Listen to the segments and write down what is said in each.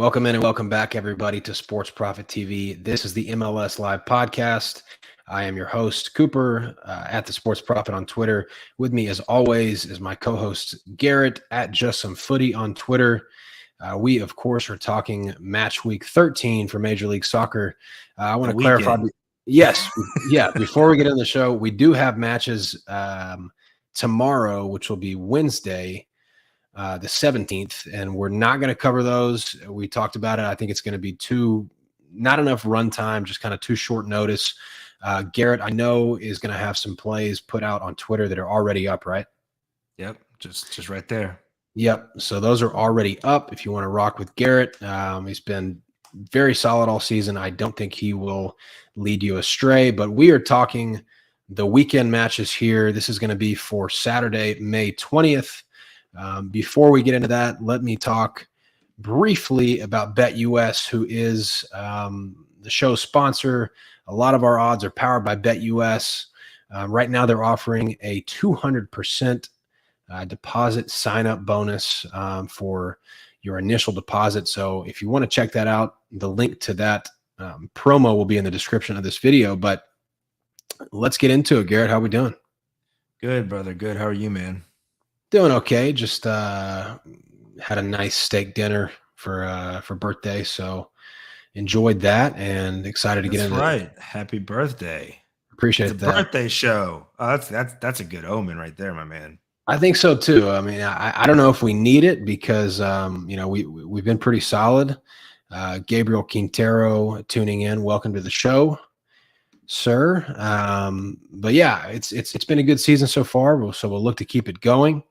Welcome in and welcome back, everybody, to Sports Profit TV. This is the MLS Live podcast. I am your host, Cooper, at the Sports Profit on Twitter. With me, as always, is my co-host, Garrett, at Just Some Footy on Twitter. We, of course, are talking match week 13 for Major League Soccer. I want to clarify. Yes. Yeah. Before we get into the show, we do have matches tomorrow, which will be Wednesday, the 17th, and we're not going to cover those. We talked about it. I think it's going to be not enough runtime, just kind of too short notice. Garrett, I know, is going to have some plays put out on Twitter that are already up, right? Yep, just right there. Yep. So those are already up if you want to rock with Garrett. He's been very solid all season. I don't think he will lead you astray, but we are talking the weekend matches here. This is going to be for Saturday, May 20th. Before we get into that, let me talk briefly about BetUS, who is the show's sponsor. A lot of our odds are powered by BetUS. Right now, they're offering a 200% deposit sign-up bonus for your initial deposit. So if you want to check that out, the link to that promo will be in the description of this video. But let's get into it. Garrett, how are we doing? Good, brother. Good. How are you, man? Doing okay. Just had a nice steak dinner for birthday, so enjoyed that and excited to get into it. That's right. Happy birthday. Appreciate it's that. Birthday show. Oh, that's a good omen right there, my man. I think so too. I mean, I don't know if we need it because we've been pretty solid. Gabriel Quintero tuning in. Welcome to the show, sir. But yeah, it's been a good season so far. So we'll look to keep it going.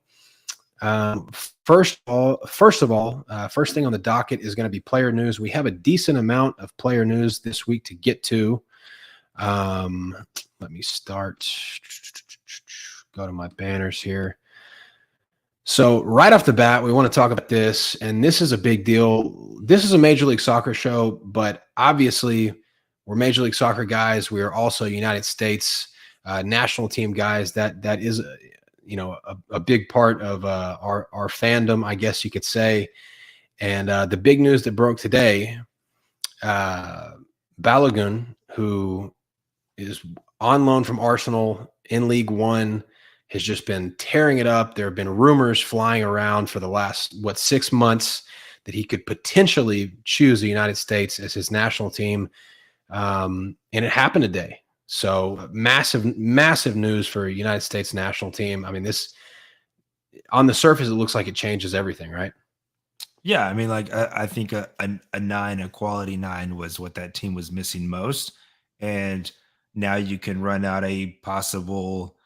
First thing on the docket is going to be player news. We have a decent amount of player news this week to get to. Let me start. Go to my banners here. So right off the bat, we want to talk about this, and this is a big deal. This is a Major League Soccer show, but obviously we're Major League Soccer guys. We are also United States national team guys. That is a big part of our fandom, I guess you could say. And the big news that broke today, Balogun, who is on loan from Arsenal in League One, has just been tearing it up. There have been rumors flying around for the last, 6 months that he could potentially choose the United States as his national team. And it happened today. So massive news for United States national team. I mean, this on the surface, it looks like it changes everything, right? Yeah, I mean, like I think a quality 9 was what that team was missing most, and now you can run out a possible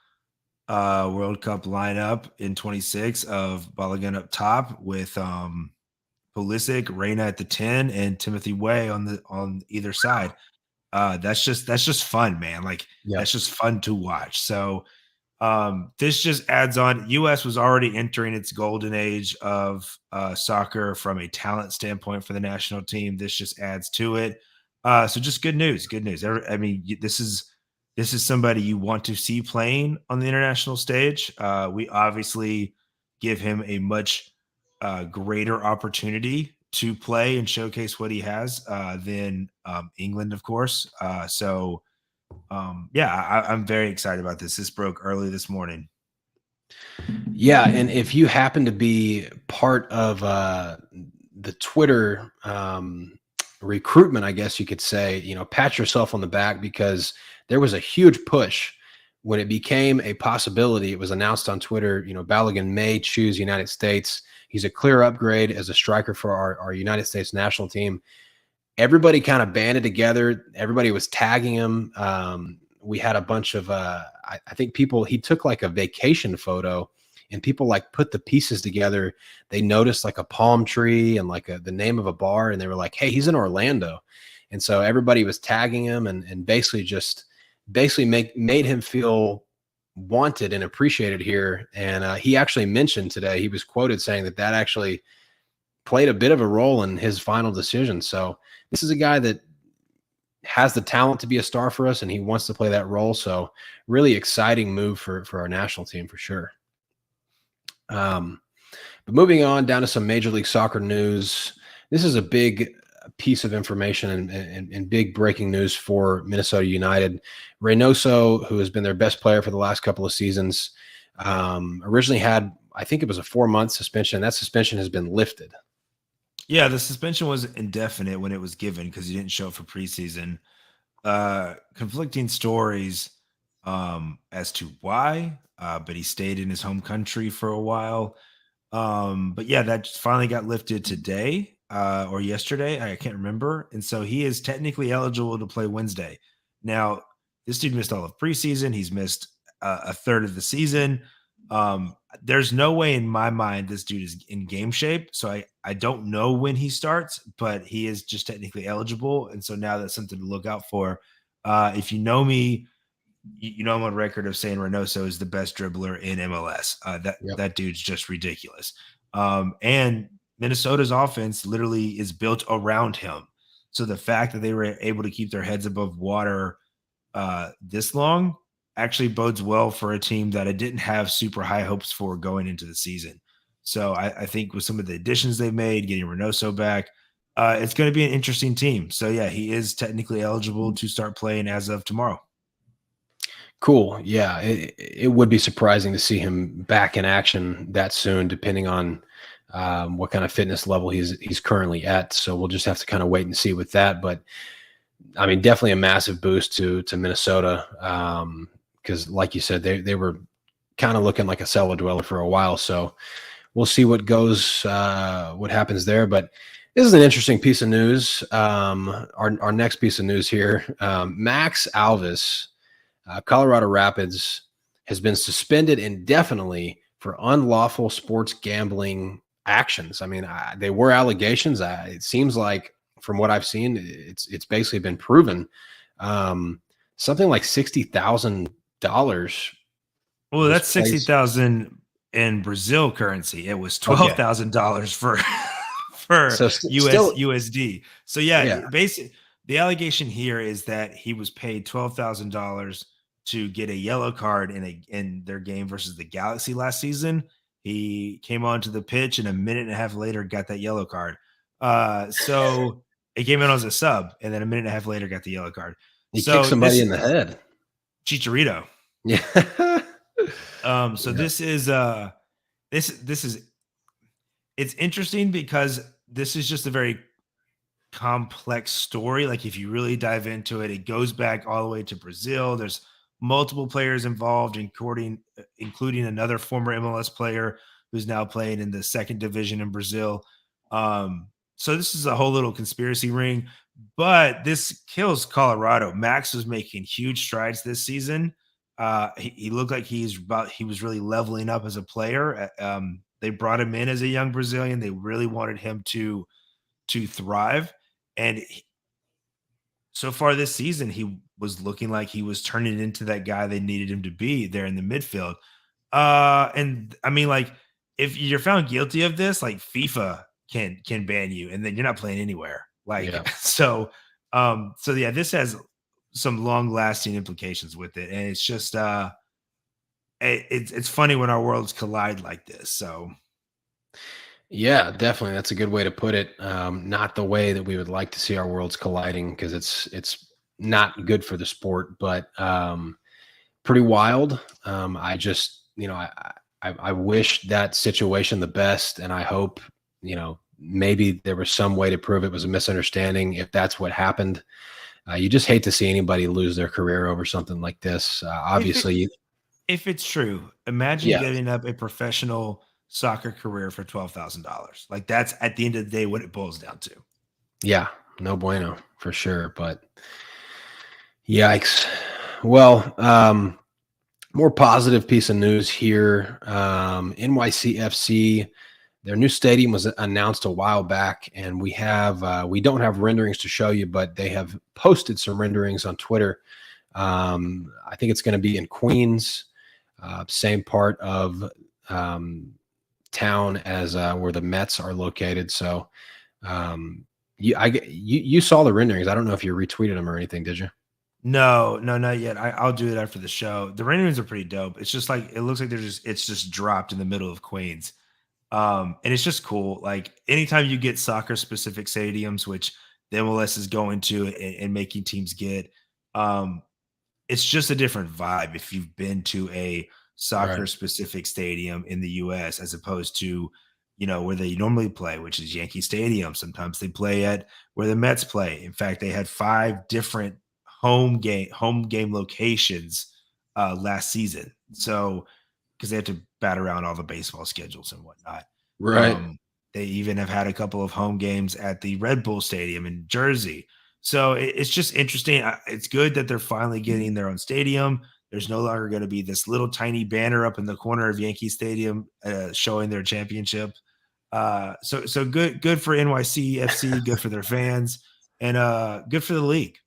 World Cup lineup in 26 of Balogun up top with Pulisic, Reyna at the 10, and Timothy Way on either side. That's just fun, man. Like, yep. That's just fun to watch. So this just adds on. US was already entering its golden age of soccer from a talent standpoint for the national team. This just adds to it. So just good news. I mean, this is somebody you want to see playing on the international stage. We obviously give him a much greater opportunity to play and showcase what he has than England, of course. I'm very excited about this. This broke early this morning. Yeah, and if you happen to be part of the Twitter recruitment, I guess you could say, pat yourself on the back, because there was a huge push when it became a possibility. It was announced on Twitter, Balogun may choose United States. He's a clear upgrade as a striker for our United States national team. Everybody kind of banded together. Everybody was tagging him. We had a bunch of, I think he took like a vacation photo, and people like put the pieces together. They noticed like a palm tree and like the name of a bar, and they were like, hey, he's in Orlando. And so everybody was tagging him and basically made him feel wanted and appreciated here. And he actually mentioned today, he was quoted saying that actually played a bit of a role in his final decision. So this is a guy that has the talent to be a star for us, and he wants to play that role. So really exciting move for our national team for sure. But moving on down to some Major League Soccer news. this is a big piece of information and big breaking news for Minnesota United. Reynoso, who has been their best player for the last couple of seasons, originally had, I think it was a 4-month suspension. That suspension has been lifted. Yeah, the suspension was indefinite when it was given because he didn't show up for preseason. Conflicting stories as to why, but he stayed in his home country for a while. But yeah, that finally got lifted today or yesterday. I can't remember. And so he is technically eligible to play Wednesday. Now, this dude missed all of preseason. He's missed a third of the season. There's no way in my mind this dude is in game shape. So I don't know when he starts, but he is just technically eligible. And so now that's something to look out for. If you know me, you know I'm on record of saying Reynoso is the best dribbler in MLS. That dude's just ridiculous. And Minnesota's offense literally is built around him. So the fact that they were able to keep their heads above water this long actually bodes well for a team that I didn't have super high hopes for going into the season. So I think with some of the additions they've made, getting Reynoso back, it's going to be an interesting team. So yeah, he is technically eligible to start playing as of tomorrow. Cool. Yeah, it would be surprising to see him back in action that soon, depending on what kind of fitness level he's currently at. So we'll just have to kind of wait and see with that. But I mean, definitely a massive boost to Minnesota because, like you said, they were kind of looking like a cellar dweller for a while. So we'll see what happens there. But this is an interesting piece of news. Our next piece of news here, Max Alvis. Colorado Rapids has been suspended indefinitely for unlawful sports gambling actions. I mean, they were allegations. It seems like from what I've seen, it's basically been proven. Something like $60,000. Well, that's 60,000 in Brazil currency. It was $12,000 for USD. So yeah. Basically, the allegation here is that he was paid $12,000 to get a yellow card in their game versus the Galaxy last season. He came onto the pitch and a minute and a half later got that yellow card. So he came in as a sub and then a minute and a half later got the yellow card. He kicked somebody in the head. Chicharito. Yeah. This is it's interesting because this is just a very complex story. Like if you really dive into it, it goes back all the way to Brazil. There's multiple players involved, including another former MLS player who's now playing in the second division in Brazil. So this is a whole little conspiracy ring, but this kills Colorado. Max was making huge strides this season. He looked like he was really leveling up as a player. They brought him in as a young Brazilian. They really wanted him to thrive. And so far this season, he was looking like he was turning into that guy they needed him to be there in the midfield. And I mean, like, if you're found guilty of this, like FIFA can ban you, and then you're not playing anywhere. Like, so yeah, this has some long lasting implications with it. And it's just, it's funny when our worlds collide like this. So. Yeah, definitely. That's a good way to put it. Not the way that we would like to see our worlds colliding because it's not good for the sport, but pretty wild. I just, I wish that situation the best, and I hope, maybe there was some way to prove it was a misunderstanding if that's what happened. You just hate to see anybody lose their career over something like this. Obviously, if it's true, imagine giving up a professional soccer career for $12,000. Like that's at the end of the day what it boils down to. Yeah, no bueno for sure. But yikes. Well, more positive piece of news here. NYCFC, their new stadium was announced a while back, and we don't have renderings to show you, but they have posted some renderings on Twitter. I think it's going to be in Queens, same part of town as where the Mets are located. So you saw the renderings. I don't know if you retweeted them or anything, did you? No, not yet. I'll do it after the show. The renderings are pretty dope. It's just like it looks like it's just dropped in the middle of Queens. And it's just cool. Like anytime you get soccer specific stadiums, which the MLS is going to and making teams get, um, it's just a different vibe if you've been to a Right. soccer specific stadium in the US as opposed to, where they normally play, which is Yankee Stadium. Sometimes they play at where the Mets play. In fact, they had 5 different home game locations last season. So because they had to bat around all the baseball schedules and whatnot. Right. Um, they even have had a couple of home games at the Red Bull Stadium in Jersey. So it's just interesting. It's good that they're finally getting their own stadium. There's no longer going to be this little tiny banner up in the corner of Yankee Stadium showing their championship. So good for NYCFC, good for their fans, and good for the league.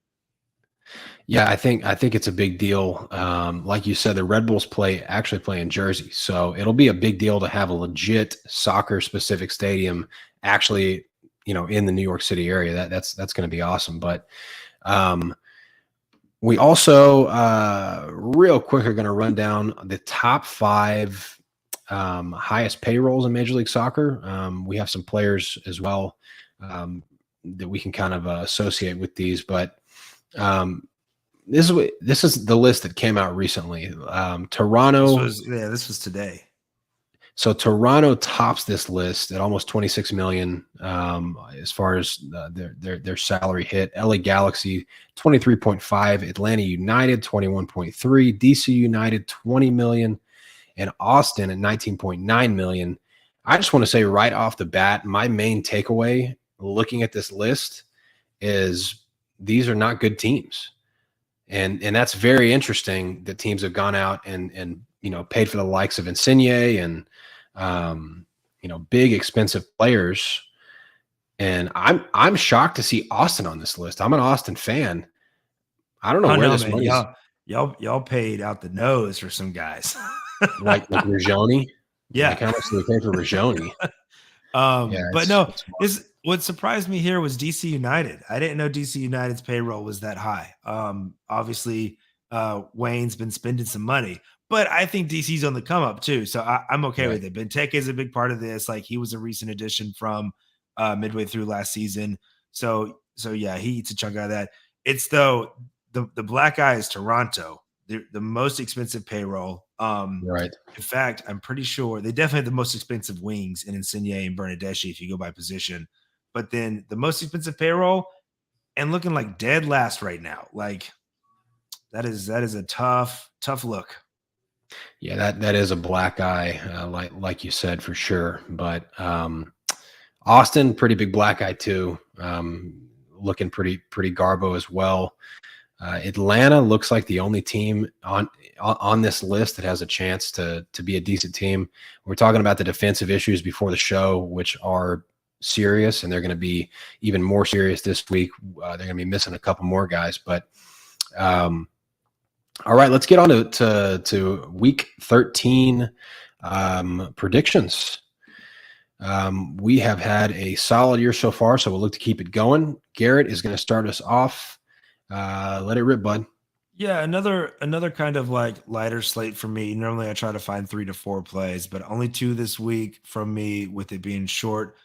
Yeah, I think it's a big deal. Like you said, the Red Bulls actually play in Jersey, so it'll be a big deal to have a legit soccer specific stadium actually, in the New York City area. That's going to be awesome. But um, we also real quick are going to run down the top 5 highest payrolls in Major League Soccer. We have some players as well that we can kind of associate with these, but um, this is the list that came out recently. Toronto. This was today. So Toronto tops this list at almost 26 million as far as their salary hit. LA Galaxy 23.5, Atlanta United 21.3, DC United 20 million, and Austin at 19.9 million. I just want to say right off the bat, my main takeaway looking at this list is these are not good teams. And that's very interesting that teams have gone out and paid for the likes of Insigne and big expensive players. And I'm shocked to see Austin on this list. I'm an Austin fan. I don't know Oh where no, this man. money's Y'all paid out the nose for some guys. like Rajoni. Like Yeah. how much do they pay for Rajoni? Yeah, But no, it's this what surprised me here was DC United. I didn't know DC United's payroll was that high. Obviously, Wayne's been spending some money, but I think DC's on the come up too. So I'm okay right. with it. Benteke is a big part of this. Like he was a recent addition from midway through last season. So yeah, he eats a chunk out of that. It's though the black eye is Toronto, the most expensive payroll. Right. In fact, I'm pretty sure they definitely have the most expensive wings in Insigne and Bernadeschi if you go by position. But then the most expensive payroll and looking like dead last right now. Like that is a tough look. Yeah, that is a black eye, like you said, for sure. But Austin, pretty big black eye too. Looking pretty garbo as well. Atlanta looks like the only team on this list that has a chance to be a decent team. We're talking about the defensive issues before the show, which are serious, and they're going to be even more serious this week. They're going to be missing a couple more guys, but all right, let's get on to week 13 predictions. We have had a solid year so far, so we'll look to keep it going. Garrett is going to start us off. Let it rip, bud. Yeah, another kind of like lighter slate for me. Normally I try to find 3 to 4 plays, but only 2 this week from me with it being short.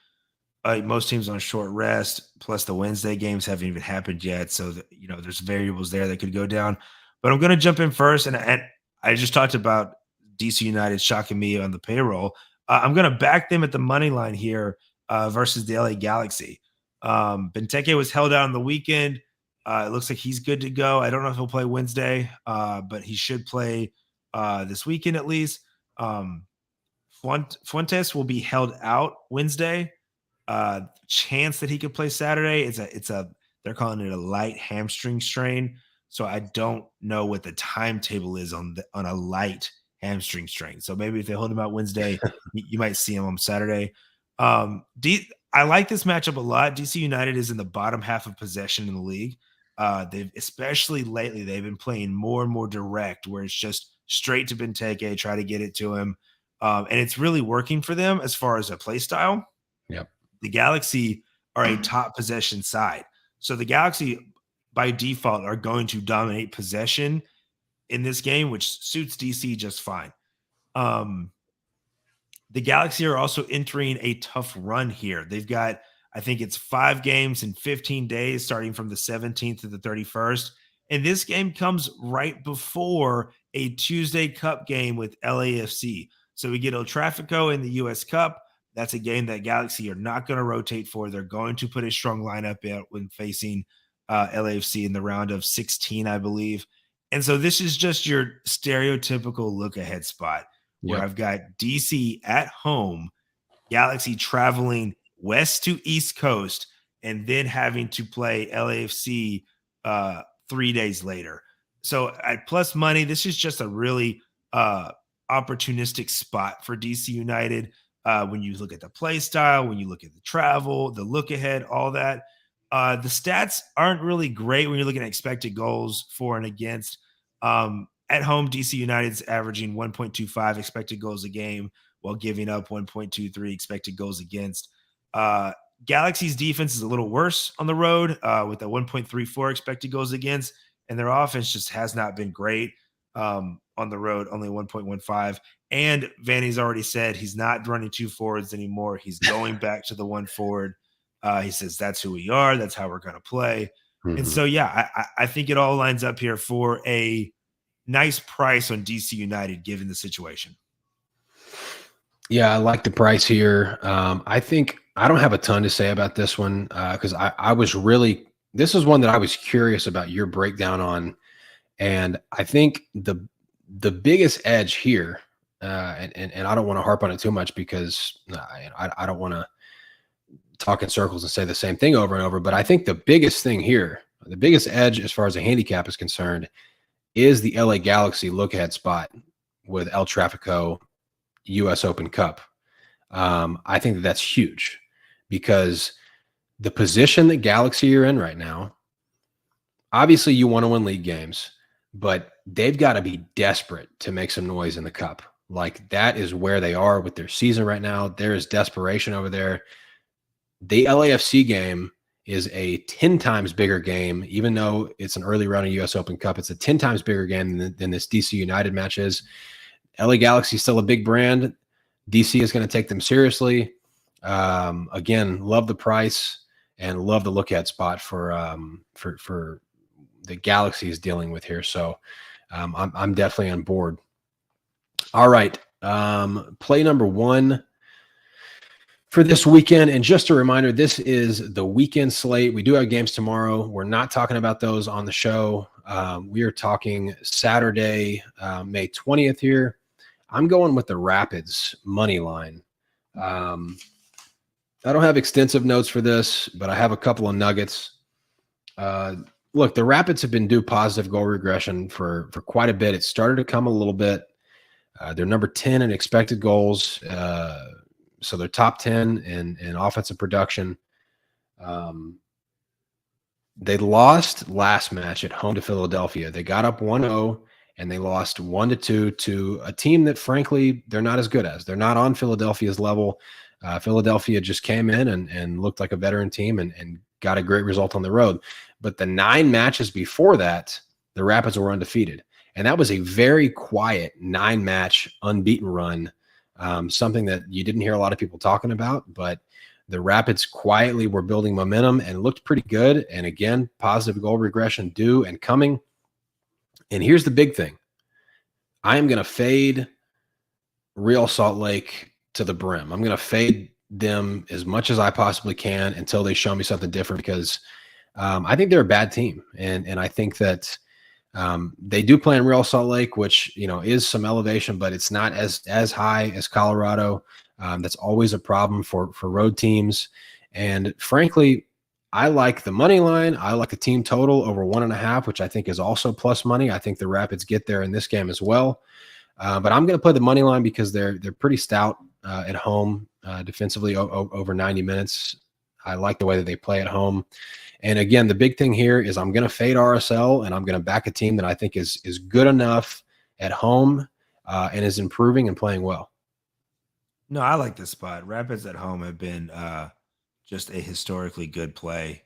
Most teams on short rest, plus the Wednesday games haven't even happened yet. So, there's variables there that could go down. But I'm going to jump in first. And I just talked about DC United shocking me on the payroll. I'm going to back them at the money line here versus the LA Galaxy. Benteke was held out on the weekend. It looks like he's good to go. I don't know if he'll play Wednesday, but he should play this weekend at least. Fuentes will be held out Wednesday. Chance that he could play Saturday. It's a they're calling it a light hamstring strain. So I don't know what the timetable is on a light hamstring strain. So maybe if they hold him out Wednesday, you might see him on Saturday. I like this matchup a lot. DC United is in the bottom half of possession in the league. They've especially lately they've been playing more and more direct, where it's just straight to Benteke, try to get it to him, and it's really working for them as far as a play style. Yep. The Galaxy are a top possession side. So the Galaxy, by default, are going to dominate possession in this game, which suits DC just fine. The Galaxy are also entering a tough run here. They've got, I think it's 5 games in 15 days, starting from the 17th to the 31st. And this game comes right before a Tuesday Cup game with LAFC. So we get El Trafico in the US Cup. That's a game that Galaxy are not going to rotate for. They're going to put a strong lineup out when facing LAFC in the round of 16, I believe. And so this is just your stereotypical look ahead spot where Yep. I've got DC at home, Galaxy traveling west to East Coast, and then having to play LAFC 3 days later. So at plus money, this is just a really opportunistic spot for DC United. When you look at the play style, when you look at the travel, the look ahead, all that. The stats aren't really great when you're looking at expected goals for and against. At home, DC United's averaging 1.25 expected goals a game while giving up 1.23 expected goals against. Galaxy's defense is a little worse on the road with a 1.34 expected goals against, and their offense just has not been great on the road, only 1.15. And Vanny's already said he's not running two forwards anymore. He's going back to the one forward. He says that's who we are. That's how we're going to play. And Mhm. so, yeah, I think it all lines up here for a nice price on DC United given the situation. Yeah, I like the price here. I think I don't have a ton to say about this one because I was really this is one that I was curious about your breakdown on, and I think the biggest edge here, and I don't want to harp on it too much because I don't want to talk in circles and say the same thing over and over. But I think the biggest thing here, the biggest edge as far as a handicap is concerned, is the LA Galaxy look ahead spot with El Trafico US Open Cup. I think that that's huge because the position that Galaxy are in right now, obviously you want to win league games, but they've got to be desperate to make some noise in the cup. Like that is where they are with their season right now. There is desperation over there. The LAFC game is a 10 times bigger game, even though it's an early run of US Open Cup. It's a 10 times bigger game than this DC United match is. LA Galaxy is still a big brand. DC is going to take them seriously. Again, love the price and love the look at spot for the Galaxy is dealing with here. So I'm definitely on board. All right. Play number one for this weekend. And just a reminder, this is the weekend slate. We do have games tomorrow. We're not talking about those on the show. We are talking Saturday, May 20th here. I'm going with the Rapids money line. I don't have extensive notes for this, but I have a couple of nuggets. Look, the Rapids have been due positive goal regression for quite a bit. It started to come a little bit. They're number 10 in expected goals. So they're top 10 in offensive production. They lost last match at home to Philadelphia. They got up 1-0 and they lost 1-2 to a team that, frankly, they're not as good as. They're not on Philadelphia's level. Philadelphia just came in and looked like a veteran team and got a great result on the road. But the 9 matches before that, the Rapids were undefeated. And that was a very quiet 9-match unbeaten run, something that you didn't hear a lot of people talking about. But the Rapids quietly were building momentum and looked pretty good. And again, positive goal regression due and coming. And here's the big thing. I am going to fade Real Salt Lake to the brim. I'm going to fade them as much as I possibly can until they show me something different because I think they're a bad team. And I think that they do play in Real Salt Lake, which, is some elevation, but it's not as high as Colorado. That's always a problem for road teams. And frankly, I like the money line. I like the team total over 1.5, which I think is also plus money. I think the Rapids get there in this game as well. But I'm going to play the money line because they're pretty stout at home defensively over 90 minutes. I like the way that they play at home. And again, the big thing here is I'm going to fade RSL and I'm going to back a team that I think is good enough at home and is improving and playing well. No, I like this spot. Rapids at home have been just a historically good play.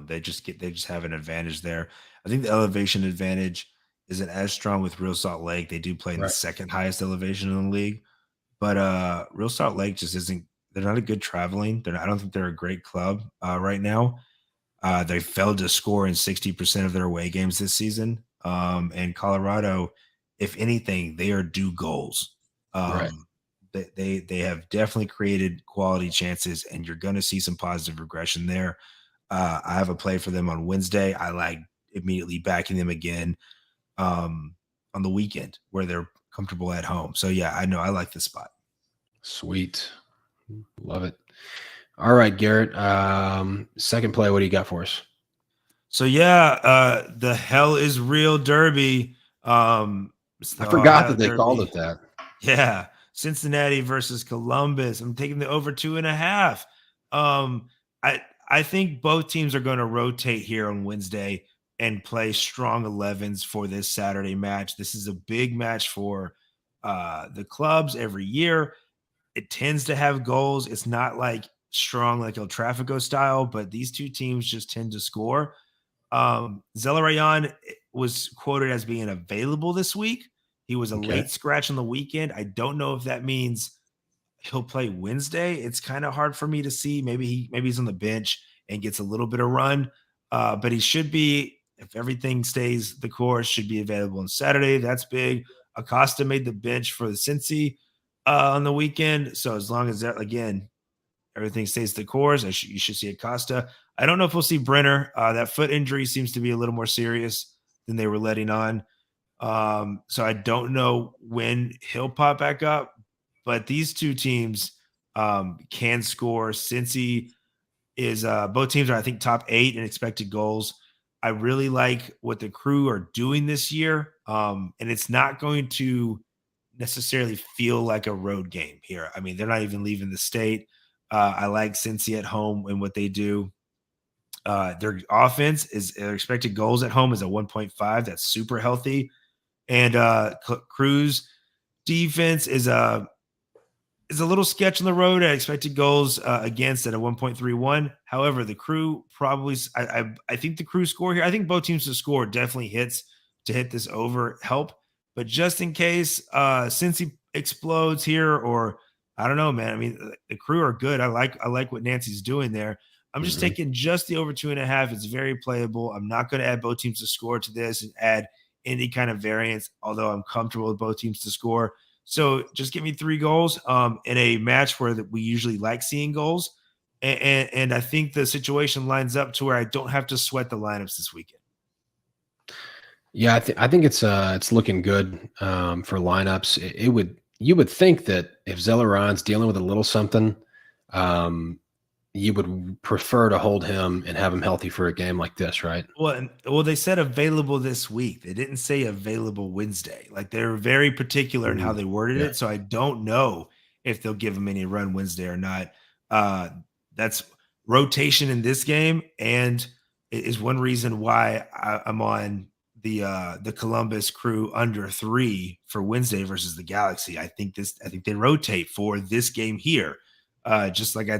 They just have an advantage there. I think the elevation advantage isn't as strong with Real Salt Lake. They do play in the Right. second highest elevation in the league, But Real Salt Lake just isn't. They're not a good traveling. I don't think they're a great club right now. They failed to score in 60% of their away games this season. And Colorado, if anything, they are due goals. Right. They have definitely created quality chances, and you're going to see some positive regression there. I have a play for them on Wednesday. I like immediately backing them again on the weekend where they're comfortable at home. So yeah, I know I like this spot. Sweet. Love it. All right, Garrett. Second play, what do you got for us? So yeah, the Hell is Real Derby. I forgot Ohio that they called Derby. it that. Yeah, Cincinnati versus Columbus. I'm taking the over 2.5. Um, I think both teams are going to rotate here on Wednesday and play strong 11s for this Saturday match. This is a big match for the clubs every year. It tends to have goals. It's not like strong like El Trafico style, but these two teams just tend to score. Zelarayan was quoted as being available this week. He was a Okay. late scratch on the weekend. I don't know if that means he'll play Wednesday. It's kind of hard for me to see. Maybe he's on the bench and gets a little bit of run. But he should be, if everything stays the course, should be available on Saturday. That's big. Acosta made the bench for the Cincy on the weekend. So as long as that, again, everything stays the course, you should see Acosta. I don't know if we'll see Brenner. That foot injury seems to be a little more serious than they were letting on. So I don't know when he'll pop back up, but these two teams can score. Cincy is both teams are, I think, top 8 in expected goals. I really like what the Crew are doing this year. And it's not going to necessarily feel like a road game here. I mean, they're not even leaving the state. I like Cincy at home and what they do. Their offense is their expected goals at home is a 1.5. That's super healthy. And Crew's defense is a little sketch on the road at expected goals against at a 1.31. However, the Crew probably I think the Crew score here. I think both teams to score definitely hits to hit this over help. But just in case since he explodes here, or I don't know, man. I mean, the Crew are good. I like what Nancy's doing there. I'm just taking just the over 2.5. It's very playable. I'm not going to add both teams to score to this and add any kind of variance, although I'm comfortable with both teams to score. So just give me 3 goals in a match where we usually like seeing goals. And I think the situation lines up to where I don't have to sweat the lineups this weekend. Yeah, I think it's looking good for lineups. You would think that if Zelleron's dealing with a little something, you would prefer to hold him and have him healthy for a game like this, right? Well, they said available this week. They didn't say available Wednesday. Like they're very particular in how they worded it. So I don't know if they'll give him any run Wednesday or not. That's rotation in this game, and it is one reason why I'm on the Columbus Crew under 3 for Wednesday versus the Galaxy. I think they rotate for this game here. Just like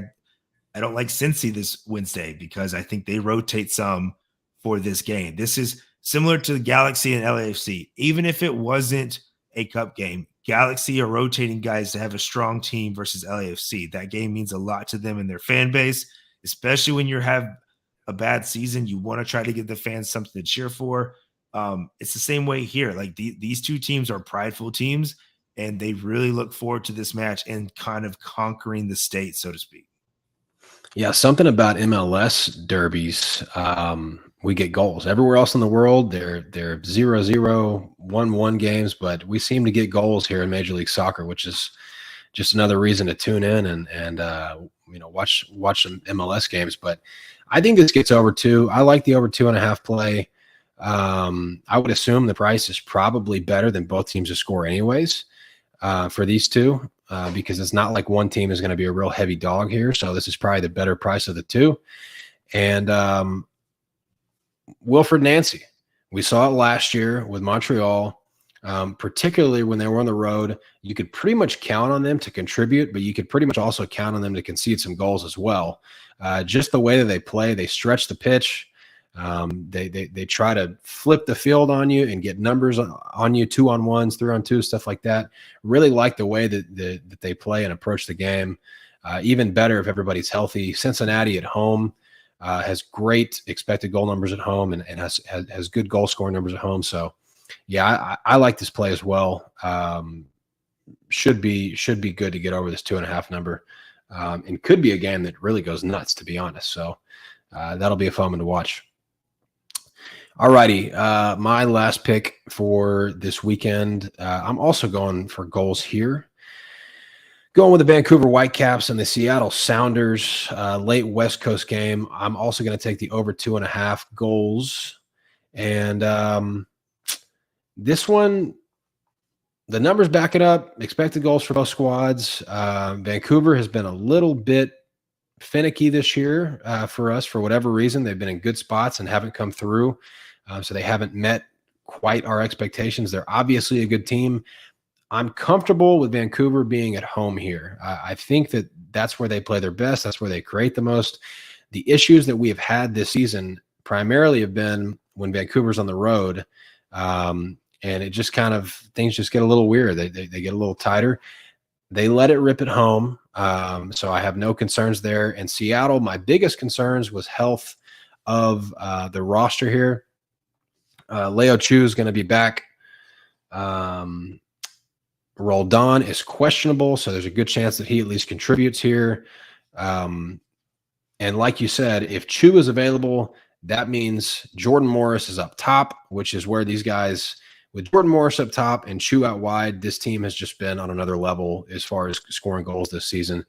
I don't like Cincy this Wednesday because I think they rotate some for this game. This is similar to the Galaxy and LAFC. Even if it wasn't a cup game, Galaxy are rotating guys to have a strong team versus LAFC. That game means a lot to them and their fan base, especially when you have a bad season. You want to try to give the fans something to cheer for. It's the same way here. Like these two teams are prideful teams, and they really look forward to this match and kind of conquering the state, so to speak. Yeah, something about MLS derbies. We get goals everywhere else in the world. They're 0-0, 1-1 games, but we seem to get goals here in Major League Soccer, which is just another reason to tune in and watch some MLS games. But I think this gets over 2. I like the over 2.5 play. I would assume the price is probably better than both teams to score anyways for these two. Because it's not like one team is going to be a real heavy dog here. So this is probably the better price of the two. And Wilfred Nancy, we saw it last year with Montreal, particularly when they were on the road. You could pretty much count on them to contribute, but you could pretty much also count on them to concede some goals as well. Just the way that they play, they stretch the pitch. They try to flip the field on you and get numbers on you, 2-on-1s, 3-on-2s, stuff like that. Really like the way that they play and approach the game. Even better if everybody's healthy. Cincinnati at home has great expected goal numbers at home and has good goal scoring numbers at home. So, yeah, I like this play as well. Should be good to get over this 2.5 number, and could be a game that really goes nuts, to be honest. So that'll be a fun one to watch. All righty, my last pick for this weekend. I'm also going for goals here. Going with the Vancouver Whitecaps and the Seattle Sounders, late West Coast game. I'm also going to take the over 2.5 goals. And this one, the numbers back it up. Expected goals for both squads. Vancouver has been a little bit finicky this year for us for whatever reason. They've been in good spots and haven't come through. So they haven't met quite our expectations. They're obviously a good team. I'm comfortable with Vancouver being at home here. I think that that's where they play their best. That's where they create the most. The issues that we have had this season primarily have been when Vancouver's on the road. And it just kind of, things just get a little weird. They get a little tighter. They let it rip at home. So I have no concerns there. And Seattle, my biggest concerns was health of the roster here. Leo Chu is going to be back. Roldan is questionable, so there's a good chance that he at least contributes here. And like you said, if Chu is available, that means Jordan Morris is up top, which is where these guys, with Jordan Morris up top and Chu out wide, this team has just been on another level as far as scoring goals this season.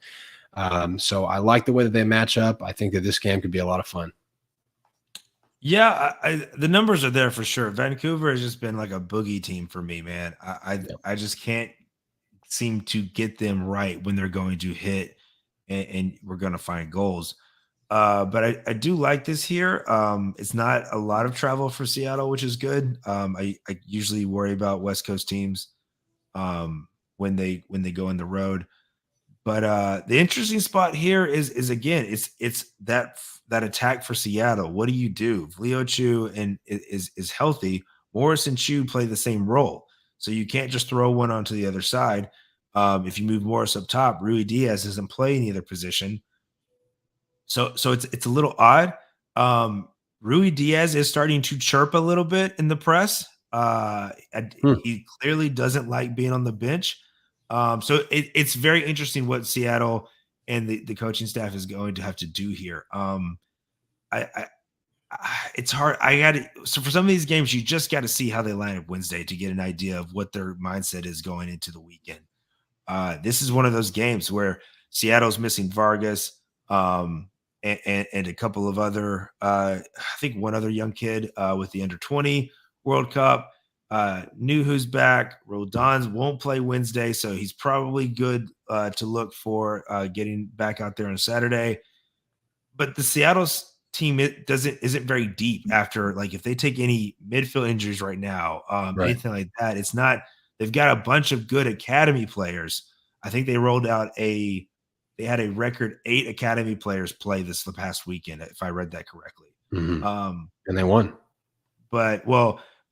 So I like the way that they match up. I think that this game could be a lot of fun. Yeah, the numbers are there for sure. Vancouver has just been like a boogie team for me, man. I just can't seem to get them right when they're going to hit and we're going to find goals. But I do like this here. It's not a lot of travel for Seattle, which is good. I usually worry about West Coast teams when they go on the road. But the interesting spot here is again, it's that attack for Seattle. What do you do? If Leo Chu is healthy, Morris and Chu play the same role. So you can't just throw one onto the other side. If you move Morris up top, Rui Diaz doesn't play any other position. So it's a little odd. Rui Diaz is starting to chirp a little bit in the press. He clearly doesn't like being on the bench. So it's very interesting what Seattle and the coaching staff is going to have to do here. It's hard. So for some of these games, you just got to see how they line up Wednesday to get an idea of what their mindset is going into the weekend. This is one of those games where Seattle's missing Vargas, and a couple of other, I think one other young kid with the under-20 World Cup. Knew who's back. Roldan won't play Wednesday, so he's probably good to look for getting back out there on Saturday. But the Seattle's team isn't very deep after, like, if they take any midfield injuries right now, anything like that, it's not. They've got a bunch of good academy players. I think they rolled out they had a record 8 academy players play the past weekend, if I read that correctly. Mm-hmm. And they won. But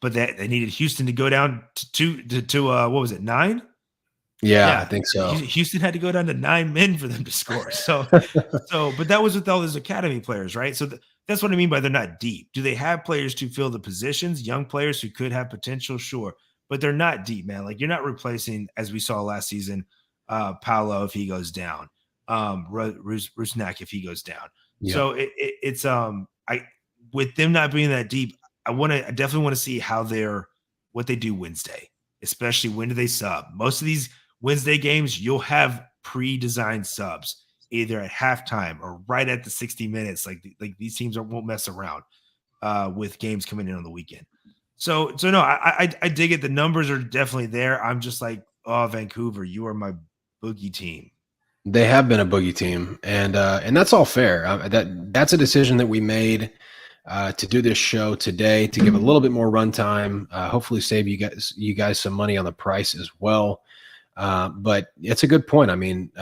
they needed Houston to go down to what was it, 9? Yeah, I think so. Houston had to go down to 9 men for them to score. But that was with all those academy players, right? So that's what I mean by they're not deep. Do they have players to fill the positions, young players who could have potential? Sure. But they're not deep, man. Like, you're not replacing, as we saw last season, Paolo if he goes down, Rusnak if he goes down. Yeah. So it's with them not being that deep, I definitely want to see what they do Wednesday, especially when do they sub. Most of these Wednesday games, you'll have pre-designed subs either at halftime or right at the 60 minutes. Like these teams won't mess around with games coming in on the weekend. So no, I dig it. The numbers are definitely there. I'm just like, oh, Vancouver, you are my boogie team. They have been a boogie team, and that's all fair. That's a decision that we made to do this show today to give a little bit more runtime, hopefully save you guys some money on the price as well. But it's a good point. I mean,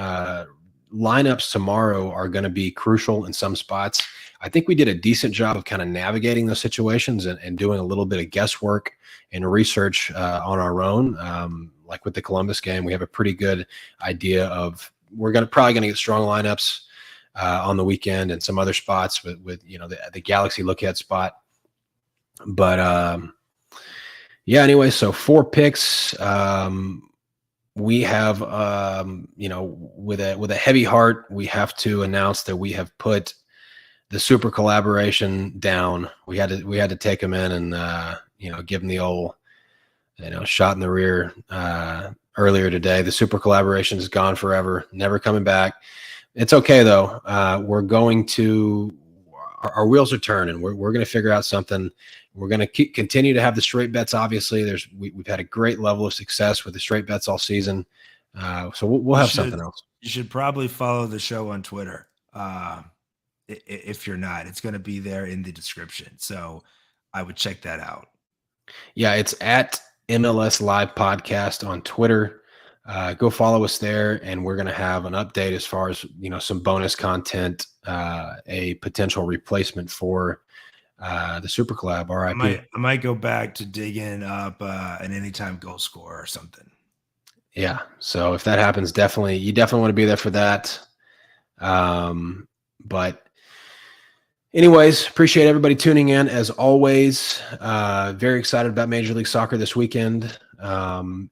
lineups tomorrow are going to be crucial in some spots. I think we did a decent job of kind of navigating those situations and doing a little bit of guesswork and research on our own. Like with the Columbus game, we have a pretty good idea of we're probably going to get strong lineups on the weekend and some other spots with the Galaxy look ahead spot. But yeah, anyway, so 4 picks. We have with a heavy heart, we have to announce that we have put the super collaboration down. We had to take them in and give them the old shot in the rear earlier today. The super collaboration is gone forever, never coming back. It's okay though. We're going to our wheels are turning. We're going to figure out something. We're going to continue to have the straight bets. Obviously, we've had a great level of success with the straight bets all season. So we'll have something else. You should probably follow the show on Twitter. If you're not, it's going to be there in the description. So I would check that out. Yeah, it's at MLS Live Podcast on Twitter. Go follow us there, and we're going to have an update as far as some bonus content, a potential replacement for the Super Collab. RIP. I might go back to digging up an anytime goal scorer or something. Yeah, so if that happens, you definitely want to be there for that. But anyways, appreciate everybody tuning in as always. Very excited about Major League Soccer this weekend. And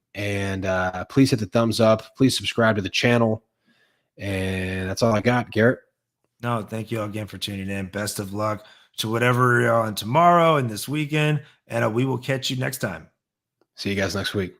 please hit the thumbs up. Please subscribe to the channel. And that's all I got, Garrett. No, thank you all again for tuning in. Best of luck to whatever you're on tomorrow and this weekend. And we will catch you next time. See you guys next week.